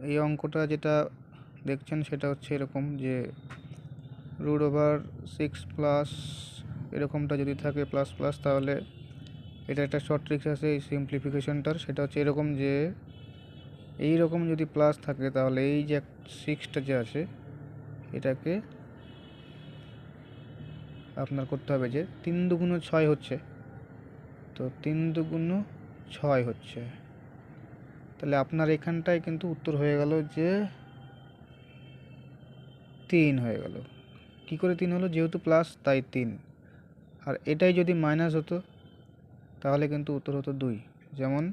এই অঙ্কটা যেটা দেখছেন সেটা হচ্ছে এরকম যে √6 প্লাস এরকমটা যদি থাকে প্লাস প্লাস, তাহলে এটা একটা শর্ট ট্রিক্স আছে এই সিম্পলিফিকেশনটার। সেটা হচ্ছে এরকম যে এই রকম যদি প্লাস থাকে তাহলে এই যে 6টা যে আছে এটাকে আপনার করতে হবে যে 3 দুগুণ 6 হচ্ছে, তো 3 দুগুণ 6 হচ্ছে, তাহলে আপনার এখানটায় কিন্তু উত্তর হয়ে গেল যে 3 হয়ে গেল। কি করে 3 হলো? যেহেতু প্লাস তাই 3, আর এটাই যদি মাইনাস হতো তাহলে কিন্তু উত্তর হতো 2। যেমন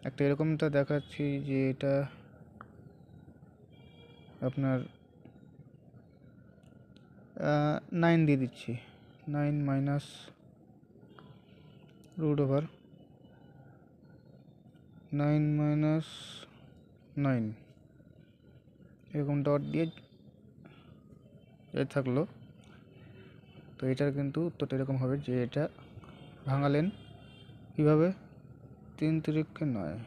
একটা এরকমটা দেখাচ্ছি যে এটা আপনার 9 দিয়ে দিচ্ছি, 9 মাইনাস √9 মাইনাস 9 এরকম ডট দিয়ে থাকলো। তো এটার কিন্তু উত্তরটা এরকম হবে যে এটা ভাঙালেন কীভাবে? 3 তিরিক্ষে 9।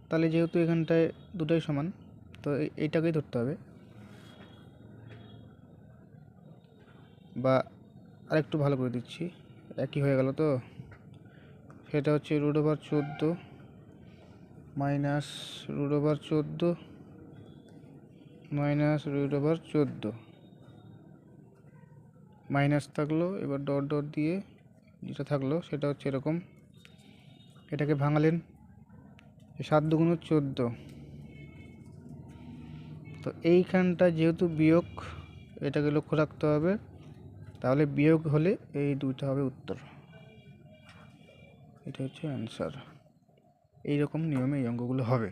তাহলে যেহেতু এখানটায় দুটাই সমান, তো এইটাকেই ধরতে হবে। বা আরেকটু ভালো করে দিচ্ছি, একই হয়ে গেল। তো সেটা হচ্ছে √14 মাইনাস √14 মাইনাস √14 মাইনাস থাকলো, এবার ডট ডট দিয়ে যেটা থাকলো সেটা হচ্ছে এরকম। এটাকে ভাঙালেন 7 দুগুণ 14, তো এইখানটা যেহেতু বিয়োগ, এটাকে লক্ষ্য রাখতে হবে, তাহলে বিয়োগ হলে এই দুইটা হবে উত্তর। এটা হচ্ছে অ্যান্সার। এইরকম নিয়মে এই অঙ্কগুলো হবে।